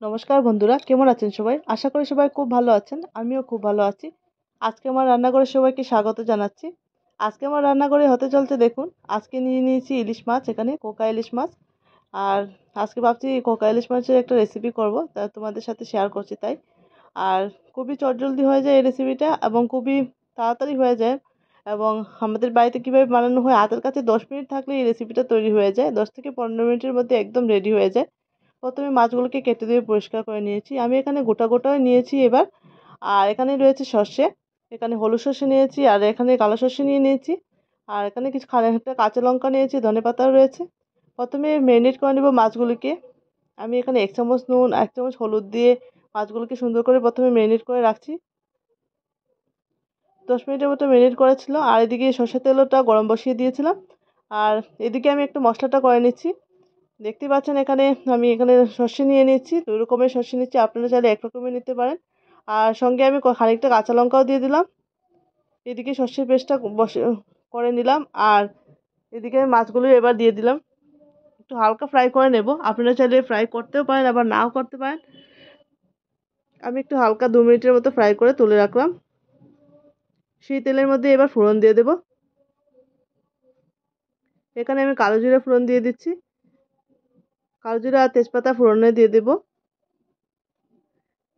নমস্কার বন্ধুরা, কেমন আছেন সবাই? আশা করি সবাই খুব ভালো আছেন। আমিও খুব ভালো আছি। আজকে আমার রান্নাঘরে সবাইকে স্বাগত জানাচ্ছি। আজকে আমার রান্নাঘরে হতে চলছে দেখুন, আজকে নিয়ে নিয়েছি ইলিশ মাছ, এখানে কোকা ইলিশ মাছ। আর আজকে ভাবছি কোকা ইলিশ মাছের একটা রেসিপি করব, তা তোমাদের সাথে শেয়ার করছি তাই। আর খুবই চটজলদি হয়ে যায় এই রেসিপিটা এবং খুবই তাড়াতাড়ি হয়ে যায়। এবং আমাদের বাড়িতে কীভাবে বানানো হয়, হাতের কাছে 10 মিনিট থাকলে এই রেসিপিটা তৈরি হয়ে যায়। 10 থেকে 15 মিনিটের মধ্যে একদম রেডি হয়ে যায়। প্রথমে মাছগুলোকে কেটে দিয়ে পরিষ্কার করে নিয়েছি। আমি এখানে গোটা গোটাই নিয়েছি এবার। আর এখানে রয়েছে সর্ষে, এখানে হলুদ সর্ষে নিয়েছি, আর এখানে কালো সর্ষে নিয়ে নিয়েছি। আর এখানে কিছু খানিকটা কাঁচা লঙ্কা নিয়েছি, ধনেপাতাও রয়েছে। প্রথমে ম্যারিনেট করে নেব মাছগুলিকে। আমি এখানে 1 চামচ নুন, 1 চামচ হলুদ দিয়ে মাছগুলোকে সুন্দর করে প্রথমে ম্যারিনেট করে রাখছি। 10 মিনিটের মতো ম্যারিনেট করেছিল। আর এদিকে সর্ষের তেলটা গরম বসিয়ে দিয়েছিলাম। আর এদিকে আমি একটু মশলাটা করে নিচ্ছি। দেখতেই পাচ্ছেন আমি এখানে সর্ষে নিয়ে নিচ্ছি, 2 রকমের সর্ষে নিচ্ছি, আপনারা চাইলে 1 রকমের নিতে পারেন। আর সঙ্গে আমি খানিকটা কাঁচা লঙ্কাও দিয়ে দিলাম। এদিকে সর্ষের পেস্টটা বসে করে নিলাম। আর এদিকে আমি মাছগুলো এবার দিয়ে দিলাম। একটু হালকা ফ্রাই করে নেব, আপনারা চাইলে ফ্রাই করতেও পারেন, আবার নাও করতে পারেন। আমি একটু হালকা 2 মিনিটের মতো ফ্রাই করে তুলে রাখলাম। সেই তেলের মধ্যে এবার ফোড়ন দিয়ে দেব। এখানে আমি কালো জিরা ফোড়ন দিয়ে দিচ্ছি। কালো জিরা আর তেজপাতা ফোড়নে দিয়ে দেব।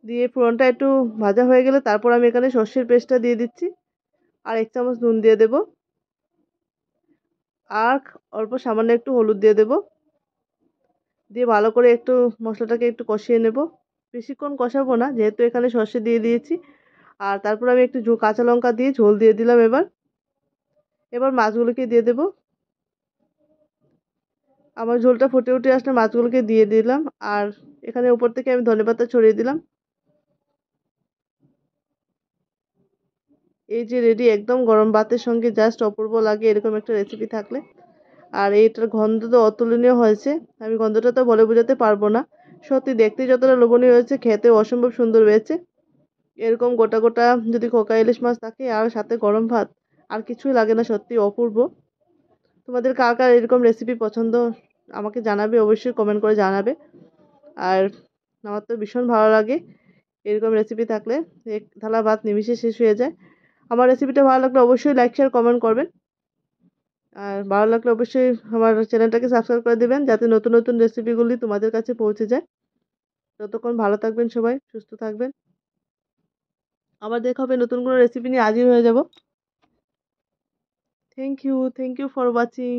দিয়ে ফোড়নটা একটু ভাজা হয়ে গেলে তারপর আমি এখানে সর্ষের পেস্টটা দিয়ে দিচ্ছি। আর 1 চামচ নুন দিয়ে দেব। আর অল্প সামান্য একটু হলুদ দিয়ে দেব। দিয়ে ভালো করে একটু মশলাটাকে একটু কষিয়ে নেব। বেশিক্ষণ কষাবো না, যেহেতু এখানে সর্ষে দিয়ে দিয়েছি। আর তারপর আমি একটু কাঁচা লঙ্কা দিয়ে ঝোল দিয়ে দিলাম। এবার মাছগুলোকে দিয়ে দেব। আমার ঝোলটা ফুটে উঠে আসলে মাছগুলোকে দিয়ে দিলাম। আর এখানে উপর থেকে আমি ধনেপাতা ছড়িয়ে দিলাম। এই যে রেডি, একদম গরম ভাতের সঙ্গে জাস্ট অপূর্ব লাগে এরকম একটা রেসিপি থাকলে। আর এইটার গন্ধ তো অতুলনীয় হয়েছে, আমি গন্ধটা তো বলে বোঝাতে পারবো না। সত্যি দেখতে যতটা লোভনীয় হয়েছে, খেতেও অসম্ভব সুন্দর হয়েছে। এরকম গোটা গোটা যদি কোকা ইলিশ মাছ থাকে আর সাথে গরম ভাত, আর কিছুই লাগে না, সত্যি অপূর্ব। তোমাদের কার কার এরকম রেসিপি পছন্দ আমাকে জানাবে, অবশ্যই কমেন্ট করে জানাবে। আর আমার তো ভীষণ ভালো লাগে এরকম রেসিপি থাকলে, এক থালা ভাত নিমিষে শেষ হয়ে যায়। আমার রেসিপিটা ভালো লাগলে অবশ্যই লাইক শেয়ার কমেন্ট করবেন। আর ভালো লাগলে অবশ্যই আমার চ্যানেলটাকে সাবস্ক্রাইব করে দেবেন, যাতে নতুন নতুন রেসিপিগুলি তোমাদের কাছে পৌঁছে যায়। ততক্ষণ ভালো থাকবেন, সবাই সুস্থ থাকবেন। আবার দেখা হবে নতুন কোনো রেসিপি নিয়ে হাজির হয়ে যাব। Thank you for watching.